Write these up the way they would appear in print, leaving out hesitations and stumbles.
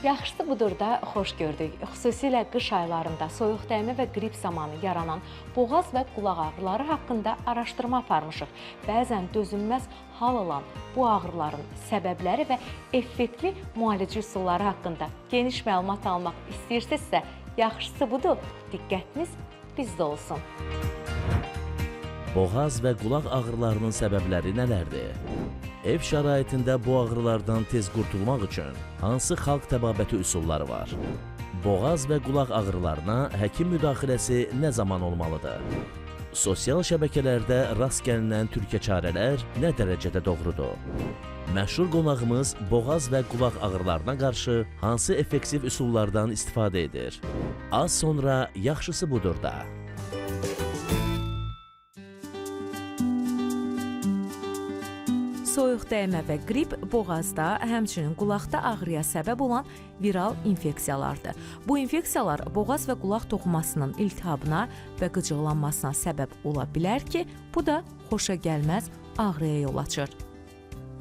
Yaxşısı budur da xoş gördük. Xüsusilə qış aylarında soyuq dəymə və qrip zamanı yaranan boğaz və qulaq ağrıları haqqında araşdırma aparmışıq. Bəzən dözülməz hal olan bu ağrıların səbəbləri və effektli müalicə üsulları haqqında geniş məlumat almaq istəyirsinizsə, yaxşısı budur, diqqətiniz bizdə olsun. Boğaz və qulaq ağrılarının səbəbləri nələrdir? Ev şəraitində bu ağrılardan tez qurtulmaq üçün hansı xalq təbabəti üsulları var? Boğaz və qulaq ağrılarına həkim müdaxiləsi nə zaman olmalıdır? Sosial şəbəkələrdə rast gəlinən türkə çarələr nə dərəcədə doğrudur? Məşhur qonağımız boğaz və qulaq ağrılarına qarşı hansı effektiv üsullardan istifadə edir? Az sonra yaxşısı budur da. Soyuq dəymə və qrip boğazda, həmçinin qulaqda ağrıya səbəb olan viral infeksiyalardır. Bu infeksiyalar boğaz və qulaq toxumasının iltihabına və qıcıqlanmasına səbəb ola bilər ki, bu da xoşagəlməz ağrıya yol açır.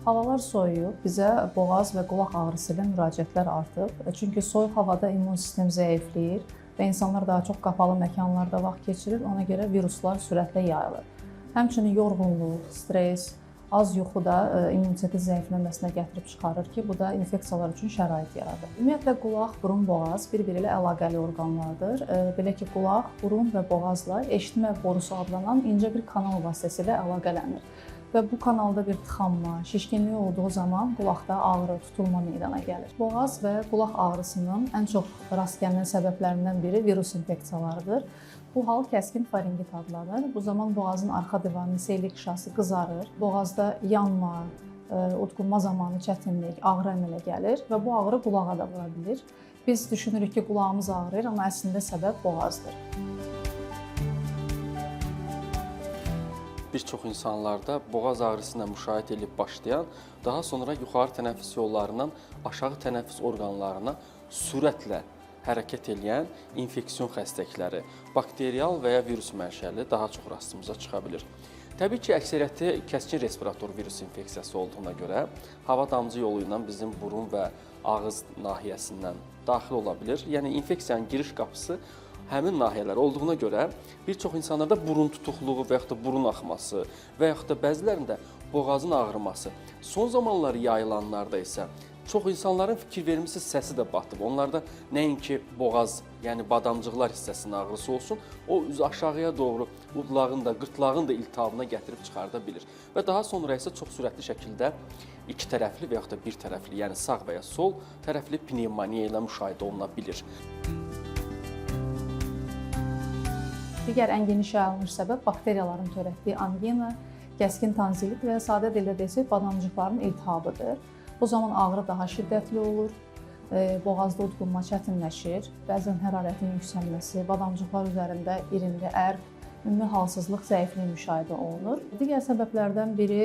Havalar soyuyub, bizə boğaz və qulaq ağrısı ilə müraciətlər artıb. Çünki soyuq havada immun sistem zəifləyir və insanlar daha çox qapalı məkanlarda vaxt keçirir, ona görə viruslar sürətlə yayılır. Həmçinin yorğunluq, stres, az yuxu da immunitetin zəifləməsinə gətirib çıxarır ki, bu da infeksiyalar üçün şərait yaradır. Ümumiyyətlə, qulaq, burun, boğaz bir-biri ilə əlaqəli orqanlardır. Belə ki, qulaq, burun və boğazla eşitmə borusu adlanan incə bir kanal vasitəsilə əlaqələnir. Və bu kanalda bir tıxanma, şişkinlik olduğu zaman qulaqda ağrı, tutulma meydana gəlir. Boğaz və qulaq ağrısının ən çox rast gəlinən səbəblərindən biri virus infeksiyalarıdır. Bu hal kəskin faringit adlanır. Bu zaman boğazın arxa divarının seylik qışası qızarır. Boğazda yanma, udqunma zamanı çətinlik, ağrı əmələ gəlir və bu ağrı qulağa da vura bilir. Biz düşünürük ki, qulağımız ağrıyır, amma əslində səbəb boğazdır. Bir çox insanlarda boğaz ağrısı ilə müşahidə edilib başlayan, daha sonra yuxarı tənəffüs yollarından aşağı tənəffüs orqanlarına sürətlə hərəkət edən infeksiyon xəstəlikləri, bakterial və ya virus mənşəli daha çox rastımıza çıxa bilir. Təbii ki, əksəriyyəti kəskin respirator virus infeksiyası olduğuna görə hava damcı yolu ilə bizim burun və ağız nahiyəsindən daxil ola bilir. Yəni, infeksiyanın giriş qapısı həmin nahiyələr olduğuna görə bir çox insanlarda burun tutuqluğu və yaxud da burun axması və yaxud da bəzilərində boğazın ağrıması. Son zamanlar yayılanlarda isə çox insanların fikir vermişsiz səsi də batıb. Onlarda nəinki boğaz, yəni badamcıqlar hissəsinin ağrısı olsun, o aşağıya doğru udlağın da, qırtlağın da iltihabına gətirib çıxarda bilir. Və daha sonra isə çox sürətli şəkildə iki tərəfli və yaxud da bir tərəfli, yəni sağ və ya sol tərəfli pnevmoniya ilə müşahidə oluna bilir. Digər ən geniş yayılmış səbəb bakteriyaların törətdiyi angina, kəskin tonzilit və sadə dildə desək badamcıqların iltihabıdır. Bu zaman ağrı daha şiddətli olur, boğazda udqunma çətinləşir, bəzən hərarətin yüksəlməsi, badamcıqlar üzərində irindi, ərq, ümumi halsızlıq, zəiflik müşahidə olunur. Digər səbəblərdən biri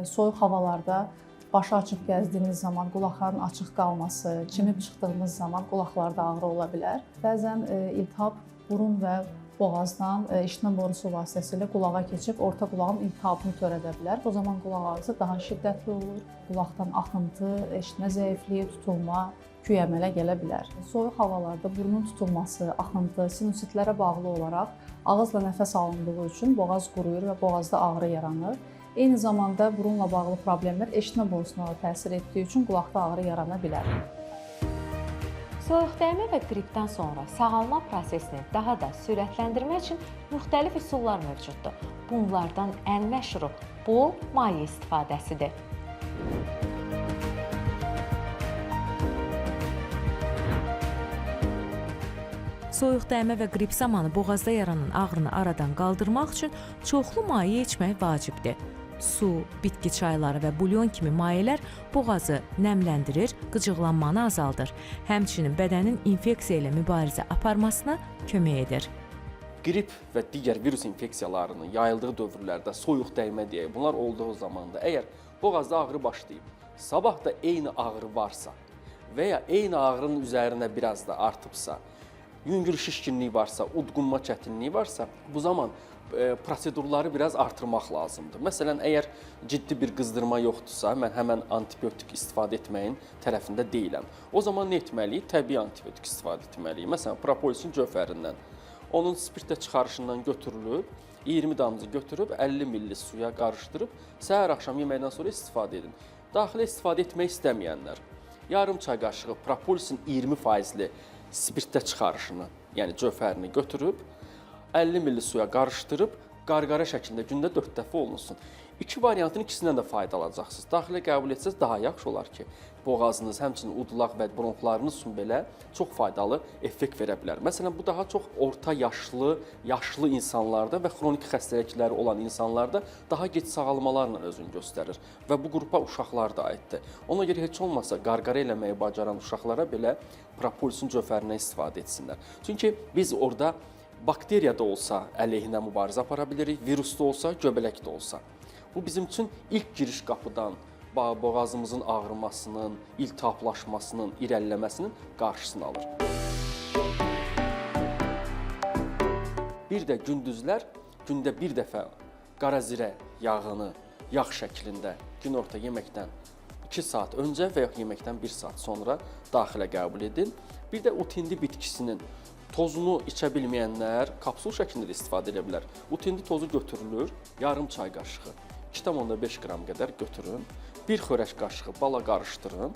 soyuq havalarda başı açıq gəzdiyiniz zaman qulaqların açıq qalması, çimib çıxdığınız zaman qulaqlarda ağrı ola bilər. Bəzən iltihab burun və boğazdan eşitmə borusu vasitəsilə qulağa keçib orta qulağın iltihabını törədə bilər. O zaman qulaq ağrısı daha şiddətli olur. Qulaqdan axıntı, eşitmə zəifliyi, tutulma, küy əmələ gələ bilər. Soyuq havalarda burnun tutulması, axıntı, sinusitlərə bağlı olaraq ağızla nəfəs alındığı üçün boğaz quruyur və boğazda ağrı yaranır. Eyni zamanda burunla bağlı problemlər eşitmə borusuna təsir etdiyi üçün qulaqda ağrı yarana bilər. Soyuq dəymə və qripdən sonra sağalma prosesini daha da sürətləndirmək üçün müxtəlif üsullar mövcuddur. Bunlardan ən məşhuru bol maye istifadəsidir. Soyuq dəymə və qrip zamanı boğazda yaranan ağrını aradan qaldırmaq üçün çoxlu maye içmək vacibdir. Su, bitki çayları və bulyon kimi mayelər boğazı nəmləndirir, qıcıqlanmanı azaldır. Həmçinin bədənin infeksiya ilə mübarizə aparmasına kömək edir. Qrip və digər virus infeksiyalarının yayıldığı dövrlərdə soyuq dəymə deyək, bunlar olduğu zamanda əgər boğazda ağrı başlayıb, sabah da eyni ağrı varsa və ya eyni ağrının üzərinə biraz da artıbsa, yüngül şişkinlik varsa, udqunma çətinliyi varsa, bu zaman prosedurları biraz artırmaq lazımdır. Məsələn, əgər ciddi bir qızdırma yoxdursa, mən həmən antibiotik istifadə etməyin tərəfində deyiləm. O zaman nə etməliyik? Təbii antibiotik istifadə etməliyik. Məsələn, propolisin cövhərindən, onun spirtlə çıxarışından götürülüb, 20 damcı götürüb 50 milli suya qarışdırıb səhər axşam yeməkdən sonra istifadə edin. Daxilə istifadə etmək istəməyənlər yarım çay qaşığı propolisin 20%li spirtlə çıxarışını, yəni cövhərini götürüb 50 milli suya qarışdırıb qarqara şəklində gündə 4 dəfə olunsun. İki variantın ikisindən də fayda alacaqsınız. Daxilə qəbul etsəz daha yaxşı olar ki, boğazınız, həmçinin udulaq və bronxlarınız üçün belə çox faydalı effekt verə bilər. Məsələn, bu daha çox orta yaşlı insanlarda və xroniki xəstəlikləri olan insanlarda daha gec sağalmalarla özünü göstərir və bu qrupa uşaqlar da aiddir. Ona görə heç olmasa qarqara eləməyi bacaran uşaqlara belə propolisin cövhərindən istifadə etsinlər. Çünki biz orada bakteriya da olsa əleyhinə mübarizə apara bilirik, virus da olsa, göbələk də olsa. Bu bizim üçün ilk giriş qapıdan boğazımızın ağrımasının, iltihaplaşmasının, irəliləməsinin qarşısını alır. Bir də gündüzlər gündə bir dəfə qara zirə yağını yağ şəklində günorta yeməkdən 2 saat öncə və ya yeməkdən 1 saat sonra daxilə qəbul edin. Bir də utindi bitkisinin tozunu içə bilməyənlər kapsul şəklində də istifadə edə bilər. Utindi tozu götürülür, yarım çay qaşığı, 2,5 qram qədər götürün, bir xörək qaşığı bala qarışdırın,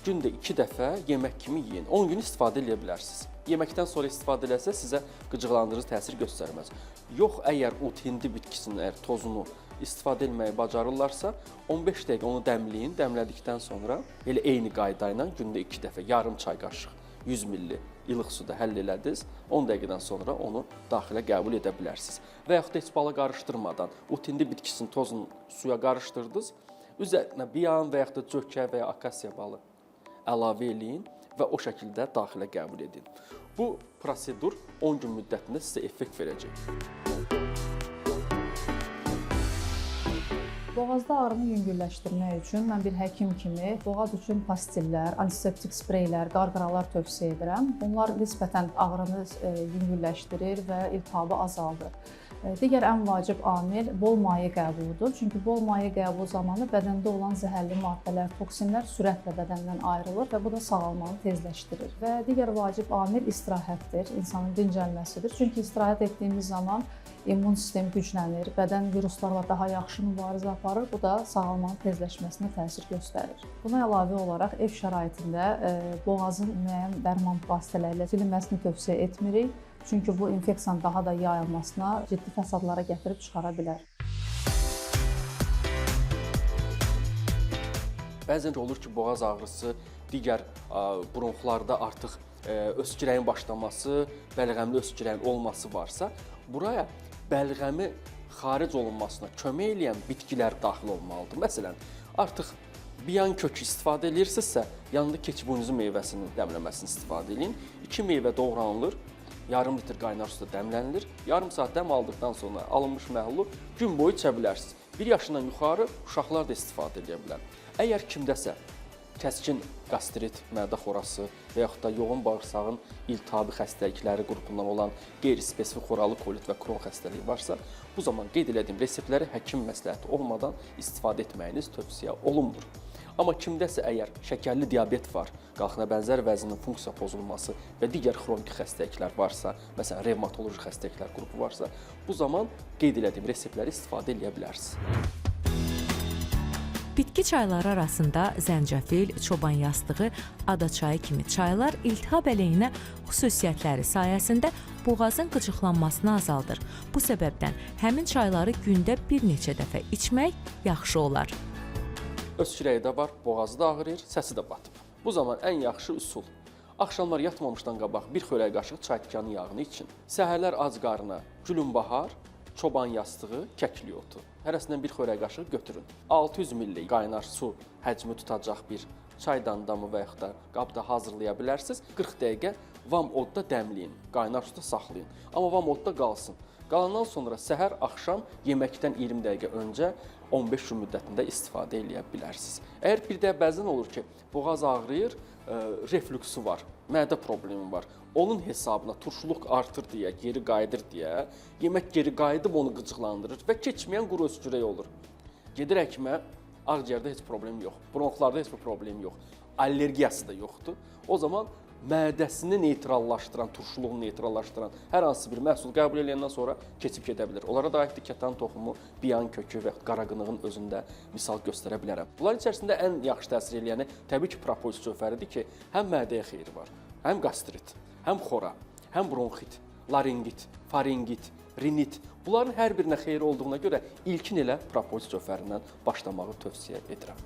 gündə 2 dəfə yemək kimi yeyin. 10 gün istifadə edə bilərsiniz. Yeməkdən sonra istifadə eləsə sizə qıcıqlandırıcı təsir göstərməz. Yox, əgər utindi bitkisinin tozunu istifadə etməyi bacarırlarsa, 15 dəqiqə onu dəmləyin, dəmlədikdən sonra elə eyni qayda ilə gündə 2 dəfə yarım çay qaşığı 100 milli ilıq suda həll elədiniz, 10 dəqiqədən sonra onu daxilə qəbul edə bilərsiniz. Və yaxud da heç bala qarışdırmadan utindi bitkisinin tozunu suya qarışdırdınız, üzərinə biyan və yaxud da cökə və ya akasiya balı əlavə eləyin və o şəkildə daxilə qəbul edin. Bu prosedur 10 gün müddətində sizə effekt verəcək. Boğazda ağrını yüngülləşdirmək üçün mən bir həkim kimi boğaz üçün pastillər, antiseptik spreylər, qarqaralar tövsiyə edirəm. Bunlar nisbətən ağrını yüngülləşdirir və iltihabı azaldır. Digər ən vacib amil bol maye qəbuludur. Çünki bol maye qəbulu zamanı bədəndə olan zəhərli maddələr, toksinlər sürətlə bədəndən ayrılır və bu da sağalmanı tezləşdirir. Və digər vacib amil istirahətdir, insanın dincəlməsidir. Çünki istirahət etdiyimiz zaman immun sistem güclənir, bədən viruslarla daha yaxşı mübarizə aparır, bu da sağalmanın tezləşməsinə təsir göstərir. Buna əlavə olaraq ev şəraitində boğazın müəyyən dərman vasitələri ilə silinməsini tövsiyə etmirik. Çünki bu infeksiyanın daha da yayılmasına, ciddi fəsadlara gətirib çıxara bilər. Bəzən olur ki, boğaz ağrısı digər bronxlarda artıq öskürəyin başlaması, bəlğəmli öskürəyin olması varsa, buraya bəlğəmi xaric olunmasına kömək edən bitkilər daxil olmalıdır. Məsələn, artıq biyan kökü istifadə edirsinizsə, yanında keçibunuzu meyvəsinin dəmləməsini istifadə edin. 2 meyvə doğranılır, yarım litr qaynar suda dəmlənilir. Yarım saat dəm aldıqdan sonra alınmış məhlulu gün boyu içə bilərsiniz. 1 yaşından yuxarı uşaqlar da istifadə edə bilər. Əgər kimdəsə kəskin qastrit, mədə xorası və yaxud da yoğun bağırsağın iltihabi xəstəlikləri qrupundan olan qeyri-spesifik xoralı kolit və kron xəstəliyi varsa, bu zaman qeyd etdiyim reseptləri həkim məsləhəti olmadan istifadə etməyiniz tövsiyə olunmur. Amma kimdəsə əgər şəkərli diabet var, qalxına bənzər vəzinin funksiya pozulması və digər xroniki xəstəliklər varsa, məsələn, revmatoloji xəstəliklər qrupu varsa, bu zaman qeyd etdiyim reseptləri istifadə edə bilərsiniz. Bitki çayları arasında zəncəfil, çoban yastığı, ada çayı kimi çaylar iltihab əleyhinə xüsusiyyətləri sayəsində boğazın qıcıqlanmasını azaldır. Bu səbəbdən həmin çayları gündə bir neçə dəfə içmək yaxşı olar. Öskürəyi də var, boğazı da ağrıyır, səsi də batıb. Bu zaman ən yaxşı üsul. Axşamlar yatmamışdan qabaq bir xörək qaşığı çay tikanı yağını için. Səhərlər ac qarına gülünbahar, çoban yastığı, kəklik otu. Hərəsindən bir xörək qaşığı götürün. 600 milli qaynar su həcmi tutacaq bir çaydandamı və yaxud da qabda hazırlaya bilərsiniz. 40 dəqiqə vam odda dəmləyin, qaynar suda saxlayın. Amma vam odda qalsın. Qalandan sonra səhər, axşam yeməkdən 20 dəqiqə öncə 15 gün müddətində istifadə edə bilərsiniz. Əgər bir də bəzən olur ki, boğaz ağrıyır, reflüksu var, mədə problemi var. Onun hesabına turşuluq artır deyə, geri qayıdır deyə, yemək geri qayıdıb onu qıcıqlandırır və keçməyən quru öskürək olur. Gedir həkimə, ağciyərdə heç problem yox, bronxlarda heç bir problem yox, allergiyası da yoxdur. O zaman mədəsini neytrallaşdıran, turşuluğunu neytrallaşdıran hər hansı bir məhsul qəbul edəndən sonra keçib gedə bilər. Onlara da aiddir kətan toxumu, biyan kökü və qaraqınığın özündə misal göstərə bilərəm. Bunların içərisində ən yaxşı təsir eləyəni təbii ki, propolis cövhəridir ki, həm mədəyə xeyri var, həm qastrit, həm xora, həm bronxit, laringit, faringit, rinit. Bunların hər birinə xeyri olduğuna görə ilkin elə propolis cövhərindən başlamağı tövsiyə edirəm.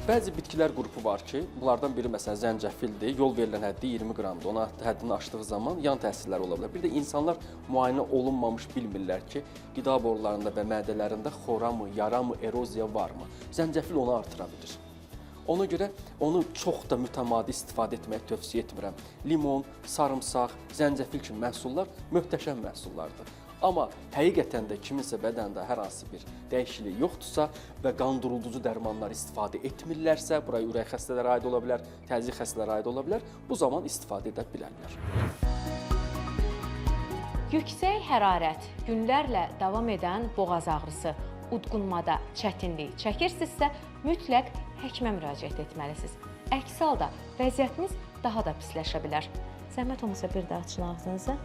Bəzi bitkilər qrupu var ki, bunlardan biri məsələn zəncəfildir. Yol verilən həddi 20 qramdır. Ona həddini aşdığı zaman yan təsirlər ola bilər. Bir də insanlar müayinə olunmamış bilmirlər ki, qida borularında və mədələrində xora mı, yara mı, eroziya varmı? Zəncəfil onu artıra bilir. Ona görə onu çox da mütəmadi istifadə etməyi tövsiyə etmirəm. Limon, sarımsaq, zəncəfil kimi məhsullar möhtəşəm məhsullardır. Amma həqiqətən də kiminsə bədəndə hər hansı bir dəyişiklik yoxdursa və qandırıldıcı dərmanlar istifadə etmirlərsə, buraya ürək xəstələri aid ola bilər, təzyiq xəstələri aid ola bilər, bu zaman istifadə edə bilərlər. Yüksək hərarət, günlərlə davam edən boğaz ağrısı, udqunmada çətinlik çəkirsinizsə, mütləq həkimə müraciət etməlisiniz. Əks halda vəziyyətiniz daha da pisləşə bilər. Zəhmət olmasa bir də açın ağzınızı.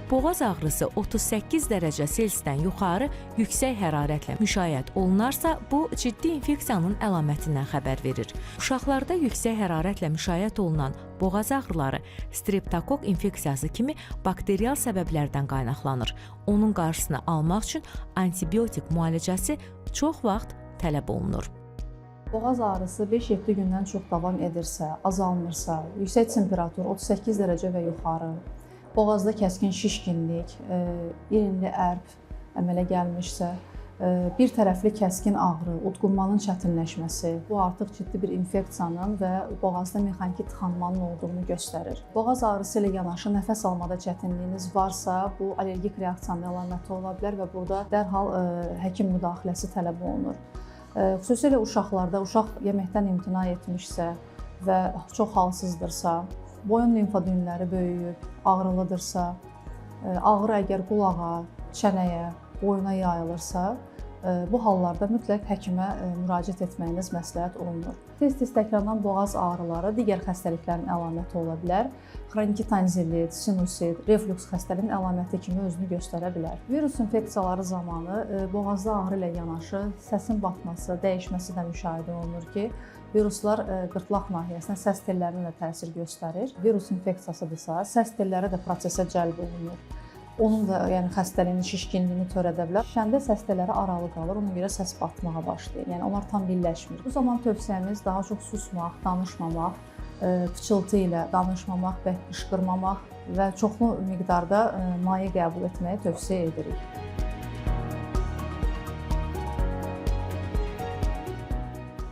Boğaz ağrısı 38 dərəcə Selsidən yuxarı yüksək hərarətlə müşayiət olunarsa, bu ciddi infeksiyanın əlamətindən xəbər verir. Uşaqlarda yüksək hərarətlə müşayiət olunan boğaz ağrıları streptokok infeksiyası kimi bakterial səbəblərdən qaynaqlanır. Onun qarşısını almaq üçün antibiotik müalicəsi çox vaxt tələb olunur. Boğaz ağrısı 5-7 gündən çox davam edirsə, azalmırsa, yüksək temperatur 38 dərəcə və yuxarı, boğazda kəskin şişkinlik, irinli ərb əmələ gəlmişsə, bir tərəfli kəskin ağrı, udqunmanın çətinləşməsi, bu artıq ciddi bir infeksiyanın və boğazda mexaniki tıxanmanın olduğunu göstərir. Boğaz ağrısı ilə yanaşı nəfəs almada çətinliyiniz varsa, bu allergik reaksiyanın əlaməti ola bilər və burada dərhal həkim müdaxiləsi tələb olunur. Xüsusilə uşaqlarda, uşaq yeməkdən imtina etmişsə və çox halsızdırsa, boyun limfa düyünləri böyüyüb, ağrılıdırsa, ağrı əgər qulağa, çənəyə, boyuna yayılırsa, bu hallarda mütləq həkimə müraciət etməyiniz məsləhət olunur. Tez-tez təkrarlanan boğaz ağrıları digər xəstəliklərin əlaməti ola bilər. Xroniki tonzillit, sinusit, reflüks xəstəliyin əlaməti kimi özünü göstərə bilər. Virus infeksiyaları zamanı boğazda ağrı ilə yanaşı səsin batması, dəyişməsi də müşahidə olunur ki, viruslar qırtlaq nahiyəsinə, səs tellərinə də təsir göstərir. Virus infeksiyasıdırsa, səs telləri də prosesə cəlb olunur. Onun da xəstəliyinin şişkinliyini törədə bilər. Şişəndə səs telləri aralı qalır, ona görə səs batmağa başlayır. Yəni onlar tam birləşmir. Bu zaman tövsiyəmiz daha çox susmaq, danışmamaq, pıçıltı ilə danışmamaq və qışqırmamaq və çoxlu miqdarda maye qəbul etməyi tövsiyə edirik.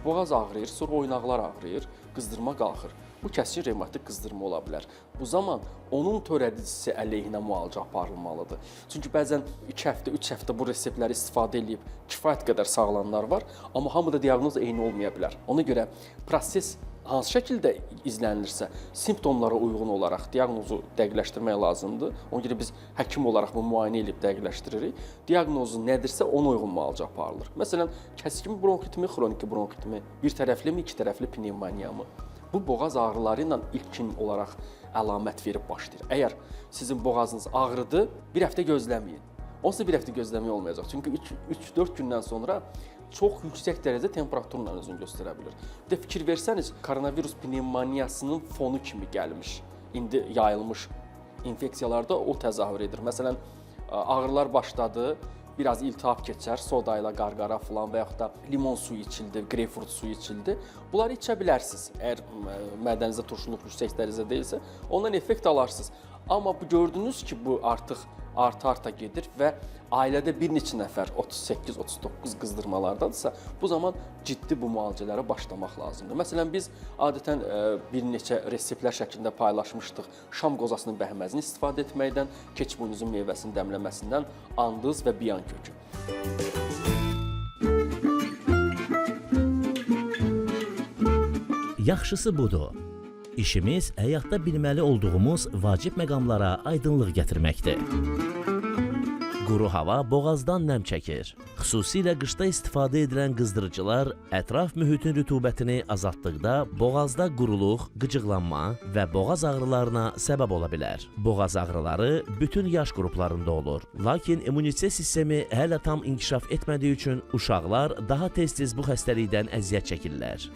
Boğaz ağrıyır, sonra oynaqlar ağrıyır, qızdırma qalxır. Bu kəskin revmatik qızdırma ola bilər. Bu zaman onun törədicisi əleyhinə müalicə aparılmalıdır. Çünki bəzən 2 həftə, 3 həftə bu reseptləri istifadə edib kifayət qədər sağalanlar var, amma hamıda diaqnoz eyni olmaya bilər. Ona görə proses hansı şəkildə izlənilirsə, simptomlara uyğun olaraq diaqnozu dəqiqləşdirmək lazımdır. Ona görə biz həkim olaraq bu müayinə edib dəqiqləşdiririk. Diaqnozu nədirsə, ona uyğun müalicə aparılır. Məsələn, kəskin bronxitmi, xroniki bronxitmi, bir tərəfli mi, iki tərəfli pnevmoniya mı? Bu boğaz ağrıları ilə ilkin olaraq əlamət verib başlayır. Əgər sizin boğazınız ağrıdır, bir həftə gözləməyin. Onsuz bir həftə gözləmək olmayacaq. Çünki 3-4 gündən sonra çox yüksək dərəcədə temperaturla özünü göstərə bilir. Bir də fikir versəniz, koronavirus pnevmoniyasının fonu kimi gəlmiş, indi yayılmış infeksiyalarda o təzahür edir. Məsələn, ağrılar başladı, biraz iltihab keçər, soda ilə qarqara falan və yaxud da limon suyu içildi, greypfrut suyu içildi. Bunları içə bilərsiniz. Əgər mədənizdə turşuluq yüksək dərəcədə deyilsə, ondan effekt alarsınız. Amma bu gördünüz ki, bu artıq arta gedir və ailədə bir neçə nəfər 38-39 qızdırmalardadırsa, bu zaman ciddi bu müalicələrə başlamaq lazımdır. Məsələn, biz adətən bir neçə reseptlər şəklində paylaşmışdıq. Şam qozasının bəhməzini istifadə etməkdən, keçi buynuzun meyvəsinin dəmləməsindən, andız və biyan kökü. Yaxşısı budur. İşimiz həyatda bilməli olduğumuz vacib məqamlara aydınlıq gətirməkdir. Quru hava boğazdan nəm çəkir. Xüsusilə qışda istifadə edilən qızdırıcılar ətraf mühitin rütubətini azaltdıqda boğazda quruluq, qıcıqlanma və boğaz ağrılarına səbəb ola bilər. Boğaz ağrıları bütün yaş qruplarında olur. Lakin immunitet sistemi hələ tam inkişaf etmədiyi üçün uşaqlar daha tez-tez bu xəstəlikdən əziyyət çəkirlər.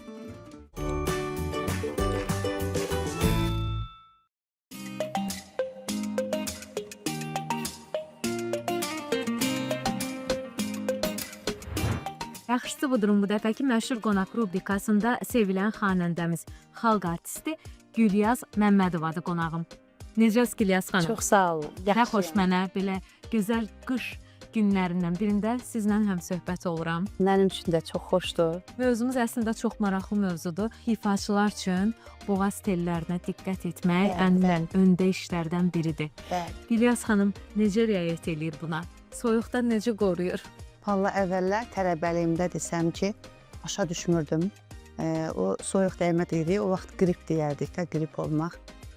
Yaxşısı budurum, bu dəfəki məşhur qonaq rubrikasında sevilən xanəndəmiz, xalq artisti Gülyaz Məmmədovadır qonağım. Necəsiz Gülyaz xanım? Çox sağ olun. Nə xoş mənə belə gözəl qış günlərindən birində sizlə həmsöhbət oluram. Mənim üçün də çox xoşdur. Mövzumuz əslində çox maraqlı mövzudur. İfaçılar üçün boğaz tellərinə diqqət etmək ən öndə işlərdən biridir. Bəli. Gülyaz xanım necə riayət eləyir buna? Soyuqdan necə qoruyur? Valla əvvəllər tələbəliyimdə desəm ki, başa düşmürdüm. O soyuq dəymə deyirik, o vaxt qrip deyərdik də, qrip olmaq.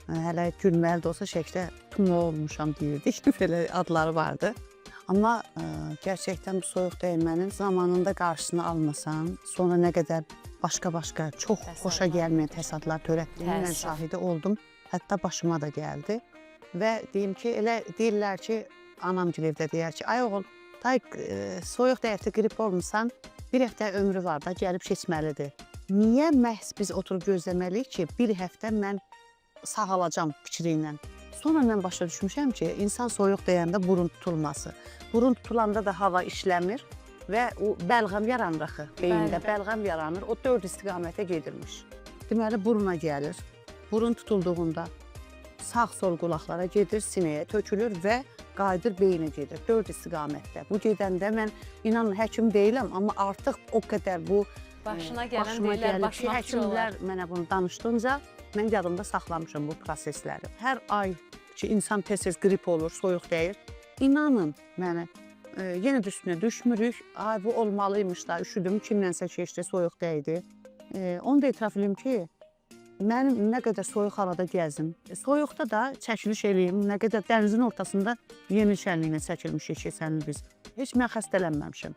Hələ gülməli də olsa şəklə tumo olmuşam deyirdik, belə adları vardı. Amma gerçəkdən bu soyuq dəymənin zamanında qarşısını almasan, sonra nə qədər başqa-başqa çox xoşa gəlməyən təsadlar törətdiyini mən şahidi oldum. Hətta başıma da gəldi. Və deyim ki, elə deyirlər ki, anam evdə deyər ki, ay oğul, soyuq dəyərdə qrip olmuşsan, bir həftə ömrü var da, gəlib keçməlidir. Niyə məhz biz oturub gözləməliyik ki, bir həftə mən sağalacam fikri ilə? Sonra mən başa düşmüşəm ki, insan soyuq dəyəndə burun tutulması. Burun tutulanda da hava işləmir və o bəlğəm yaranır axı, beyində bəlğəm yaranır, o 4 istiqamətə gedirmiş. Deməli, buruna gəlir, burun tutulduğunda sağ-sol qulaqlara gedir, sinəyə tökülür və qayıdır beyinə gedir, 4 istiqamətdə. Bu gedəndə mən, inanın, həkim deyiləm, amma artıq o qədər bu Başına gələn deyirlər, başmaqçı olar. Həkimlər mənə bunu danışdığınca, mən yadımda saxlamışam bu prosesləri. Hər ay ki, insan tez-tez qrip olur, soyuq dəyir, inanın mənə, yenə də üstünə düşmürük, ay bu olmalıymış da, üşüdüm, kimlənsə keçdi, soyuq dəydi. Onu da etiraf edeyim ki, mənim nə qədər soyuq havada gəzim, soyuqda da çəkiliş eləyim, nə qədər dənizin ortasında yeni şənliyinə çəkilmişik keçənli biz. Heç mən xəstələnməmişim.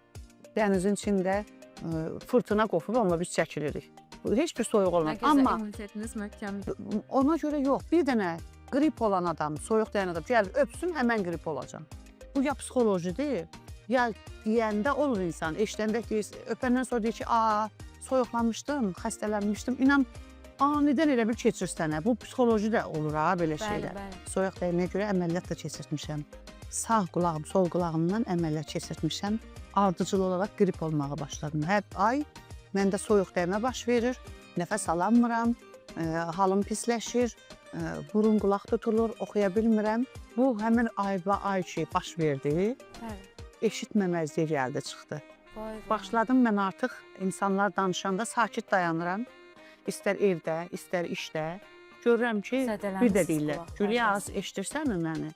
Dənizin içində fırtına qopur, amma biz çəkilirik. Heç bir soyuq olmaz. Amma immunitetiniz möhkəmdir. Ona görə yox, bir dənə qrip olan adam, soyuq dəyən adam gəlir, öpsün, həmən qrip olacam. Bu ya psixolojidir, ya deyəndə olur insan, eşidəndə öpəndən sonra deyir ki, soyuqlanmışdım, xəstələnmişdim, inan, anidən elə bir keçir sənə. Bu psixoloji də olur ha, belə şeylər. Soyuq dəyməyə görə əməliyyat da keçirtmişəm. Sağ qulağım, sol qulağımdan əməliyyat keçirtmişəm. Ardıcıl olaraq qrip olmağa başladım. Hər ay məndə soyuq dəymə baş verir, nəfəs alamıram, halım pisləşir, burun qulaq tutulur, oxuya bilmirəm. Bu, həmin ay ki, baş verdi, eşitməməzliyə gəldi, çıxdı. Başladım mən artıq insanlar danışanda sakit dayanıram. İstər evdə, istər işdə. Görürəm ki, bir də deyirlər, Gülyaz, eşidirsən məni?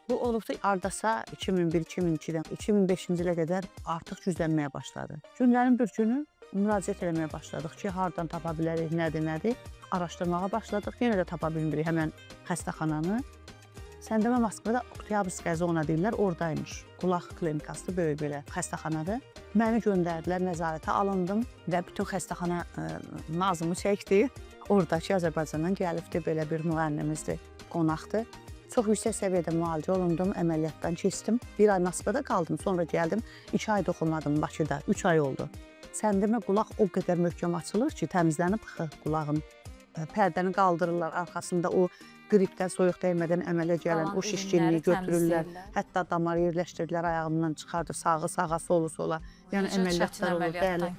Bu olubda ardasa 2001-2002-dən 2005-ci ilə qədər artıq güzlənməyə başladı. Günlərin bir günü müraciət eləməyə başladıq ki, hardan tapa bilərik, nədir? Araşdırmağa başladıq, yenə də tapa bilmirik həmən xəstəxananı. Səndəmə Moskvada Oktyabrsky zona deyirlər, oradaymış. Qulaq klinikası böyük belə xəstəxanadır. Məni göndərdilər, nəzarətə alındım və bütün xəstəxana nazımı çəkdi. Oradakı Azərbaycandan gəlibdi, belə bir müğənnimizdir, qonaqdır. Çox yüksək səviyyədə müalicə olundum, əməliyyatdan keçdim. Bir ay Moskvada qaldım, sonra gəldim. 2 ay oxumadım Bakıda, 3 ay oldu. Səndəmə qulaq o qədər möhkəm açılır ki, təmizlənib qulağın. Pərdəni qaldırırlar, arxasında o qripdən, soyuq dəymədən əmələ gələn o şişkinliyi götürürlər. Hətta damarı yerləşdirirlər, ayağımdan çıxardır, sağı sağa, solu sola. Yəni əməliyyatlar olur, bəli.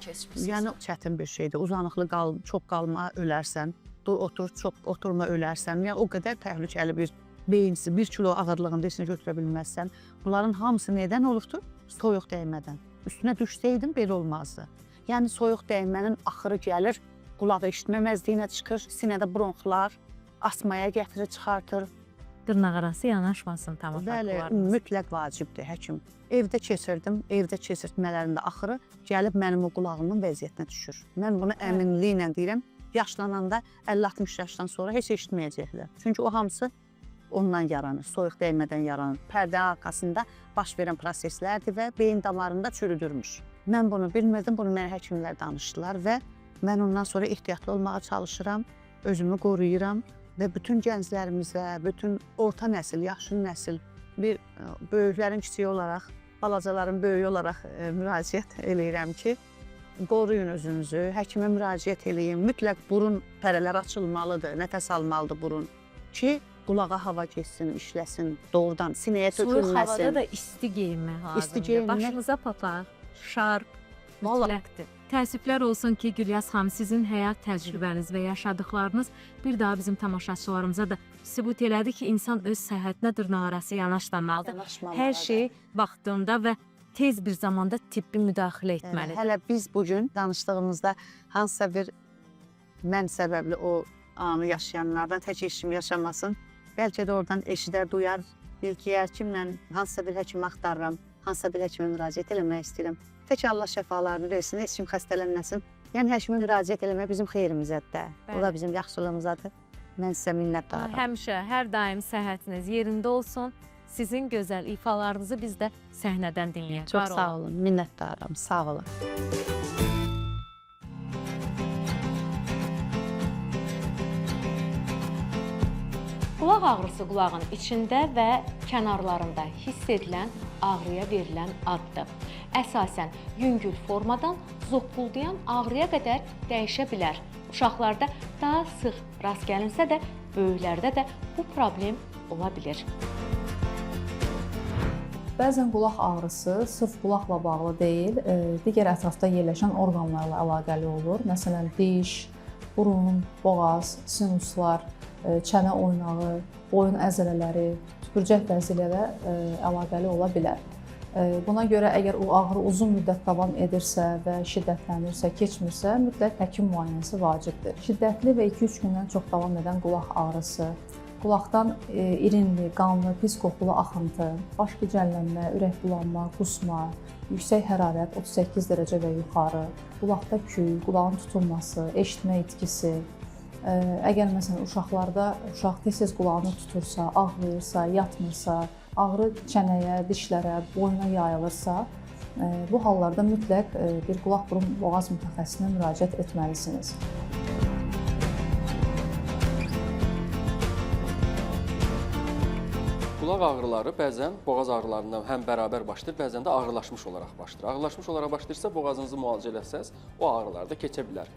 Yəni çətin bir şeydir. Uzanıqlı çox qalma, ölərsən. Dur, otur, çox oturma, ölərsən. Yəni o qədər təhlükəli bir beyinsiz 1 kilo ağırlığında heç nə götürə bilməzsən. Bunların hamısı nədən olubdur? Soyuq dəymədən. Üstünə düşsəydim belə olmazdı. Yəni soyuq dəymənin axırı gəlir, qulaq eşitməməzliyinə çıxır, sinədə bronxlar, asmaya gətirir, çıxartır. Dırnaqarası yanaşmasın Bəli, tamaşaçılarımız. mütləq vacibdir həkim. Evdə keçirdim, evdə keçirtmələrində axırı gəlib mənim o qulağımın vəziyyətinə düşür. Mən bunu əminliklə deyirəm, yaşlananda 50-60 yaşdan sonra heç eşitməyəcəklər. Çünki o hamısı ondan yaranır, soyuq dəymədən yaranır. Pərdə arxasında baş verən proseslərdir və beyin damarında çürüdürmüş. Mən bunu bilmirdim, bunu mənə həkimlər danışdılar və mən ondan sonra ehtiyatlı olmağa çalışıram, özümü qoruyuram və bütün gənclərimizə, bütün orta nəsil, yaşlı nəsil, bir böyüklərin kiçiyi olaraq, balacaların böyüyü olaraq müraciət eləyirəm ki, qoruyun özünüzü, həkimə müraciət eləyin. Mütləq burun pərələri açılmalıdır, nəfəs almalıdır burun ki, qulağa hava keçsin, işləsin, doğrudan sinəyə tökülməsin. Soyuq havada da isti geyinmək lazımdır. İsti geyinmək. Başınıza papaq, şarf, Vallahi. mütləqdir. Təəssüflər olsun ki, Gülyaz xanım, sizin həyat təcrübəniz və yaşadıqlarınız bir daha bizim tamaşaçılarımıza da sübut elədi ki, insan öz səhhətinə dırnaqarası yanaşmamalıdır. Hər şey vaxtında və tez bir zamanda tibbi müdaxilə etməlidir. Hələ biz bugün danışdığımızda hansısa bir mən səbəbli o anı yaşayanlardan tək eşim yaşamasın. Bəlkə də oradan eşidər, duyar, bil ki, kimlə hansısa bir həkimi axtarıram, hansısa bir həkimə müraciət eləmək istəyirəm. Tək Allah şəfalarını versin, heç kim xəstələnməsin. Yəni həkimə müraciət eləmək bizim xeyrimizədir. O da bizim yaxşılığımızadır. Mən sizə minnətdaram. Həmişə, hər daim səhhətiniz yerində olsun. Sizin gözəl ifalarınızı biz də səhnədən dinləyək. Çox sağ olun, minnətdaram, sağ olun. Qulaq ağrısı qulağın içində və kənarlarında hiss edilən ağrıya verilən addır. Əsasən yüngül formadan zoqquldayan ağrıya qədər dəyişə bilər. Uşaqlarda daha sıx rast gəlinsə də, böyüklərdə də bu problem ola bilir. Bəzən qulaq ağrısı sırf qulaqla bağlı deyil, digər ətrafda yerləşən orqanlarla əlaqəli olur. Məsələn, diş, burun, boğaz, sinuslar, çənə oynağı, boyun əzələləri, tüpürcək bəzi ilə əlaqəli ola bilər. Buna görə əgər o ağrı uzun müddət davam edirsə və şiddətlənirsə, keçmirsə, mütləq həkim müayinəsi vacibdir. Şiddətli və 2-3 gündən çox davam edən qulaq ağrısı, qulaqdan irinli, qanlı, pis qoxulu axıntı, baş gicəllənmə, ürək bulanma, qusma, yüksək hərarət 38 dərəcə və yuxarı, qulaqda küy, qulağın tutulması, eşitmə itkisi, əgər məsələn uşaq tez-tez qulağını tutursa, ağrıyırsa, yatmırsa, ağrı çənəyə, dişlərə, boyuna yayılırsa, bu hallarda mütləq bir qulaq burun boğaz mütəxəssisinə müraciət etməlisiniz. Qulaq ağrıları bəzən boğaz ağrılarından həm bərabər başlayır, bəzən də ağırlaşmış olaraq başlayır. Ağırlaşmış olaraq başlayırsa, boğazınızı müalicə eləsəz, o ağrılar da keçə bilər.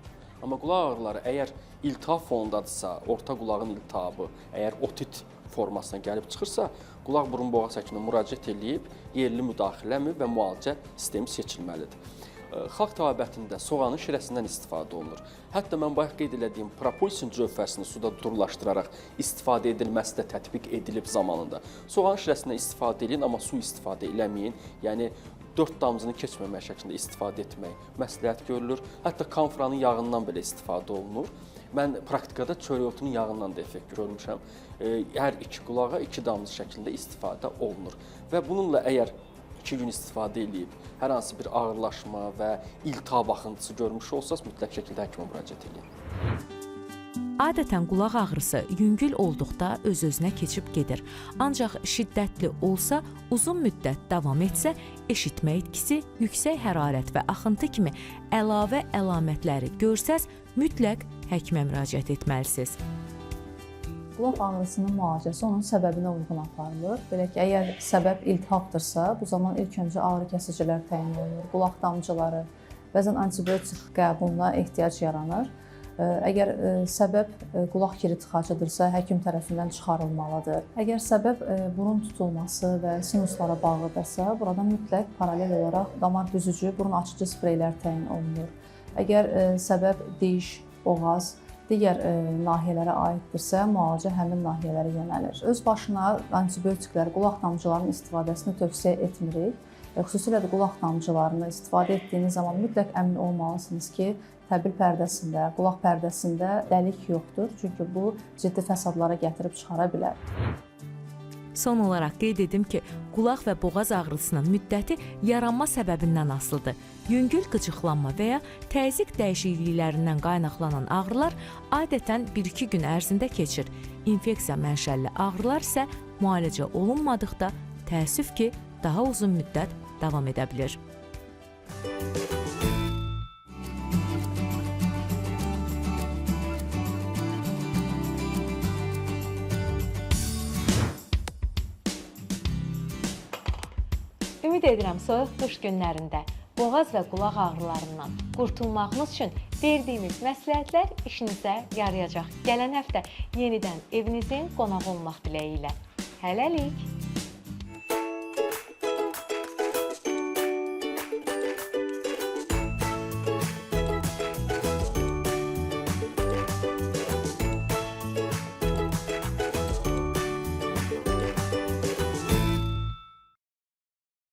Amma qulaq ağrıları əgər iltihab fonundadırsa, orta qulağın iltihabı, əgər otit formasına gəlib çıxırsa, qulaq burun boğaz həkiminə müraciət edib, yerli müdaxiləmi və müalicə sistemi seçilməlidir. Xalq təbabətində soğanın şirəsindən istifadə olunur. Hətta mən bayaq qeyd etdiyim propoisin cövhərsini suda durlaşdıraraq istifadə edilməsi də tətbiq edilib zamanında. Soğanın şirəsindən istifadə edin, amma su istifadə eləməyin. Yəni 4 damcını keçməmək şəklində istifadə etmək məsləhət görülür. Hətta kamfranın yağından belə istifadə olunur. Mən praktikada çörək otunun yağından da effekt görmüşəm. Hər iki qulağa 2 damcı şəklində istifadə olunur. Və bununla əgər 2 gün istifadə edib hər hansı bir ağırlaşma və iltihab axıntısı görmüş olsanız, mütləq şəkildə həkimə müraciət edin. Adətən qulaq ağrısı yüngül olduqda öz-özünə keçib gedir. Ancaq şiddətli olsa, uzun müddət davam etsə, eşitmə itkisi, yüksək hərarət və axıntı kimi əlavə əlamətləri görsəz, mütləq həkimə müraciət etməlisiniz. Qulaq ağrısının müalicəsi onun səbəbinə uyğun aparılır. Belə ki, əgər səbəb iltihabdırsa, bu zaman ilk öncə ağrı kəsicilər təyin olunur, qulaq damcıları, bəzən antibiotik qəbuluna ehtiyac yaranır. Əgər səbəb qulaq kiri tıxacıdırsa, həkim tərəfindən çıxarılmalıdır. Əgər səbəb burun tutulması və sinuslara bağlıdırsa, burada mütləq paralel olaraq damar düzücü, burun açıcı spreylər təyin olunur. Əgər səbəb diş, boğaz digər nahiyələrə aiddirsə, müalicə həmin nahiyələrə yönəlir. Öz başına antibiotiklər, qulaq damcılarının istifadəsini tövsiyə etmirik. Xüsusilə də qulaq damcılarını istifadə etdiyiniz zaman mütləq əmin olmalısınız ki, təbil pərdəsində, qulaq pərdəsində dəlik yoxdur. Çünki bu ciddi fəsadlara gətirib çıxara bilər. Son olaraq qeyd edim ki, qulaq və boğaz ağrısının müddəti yaranma səbəbindən asılıdır. Yüngül qıcıqlanma və ya təzyiq dəyişikliklərindən qaynaqlanan ağrılar adətən 1-2 gün ərzində keçir. İnfeksiya mənşəlli ağrılar isə müalicə olunmadıqda təəssüf ki, daha uzun müddət davam edə bilir. Ümid edirəm soyuq qış günlərində boğaz və qulaq ağrılarından qurtulmağınız üçün verdiyimiz məsləhətlər işinizə yarayacaq. Gələn həftə yenidən evinizin qonağı olmaq diləyi ilə. Hələlik!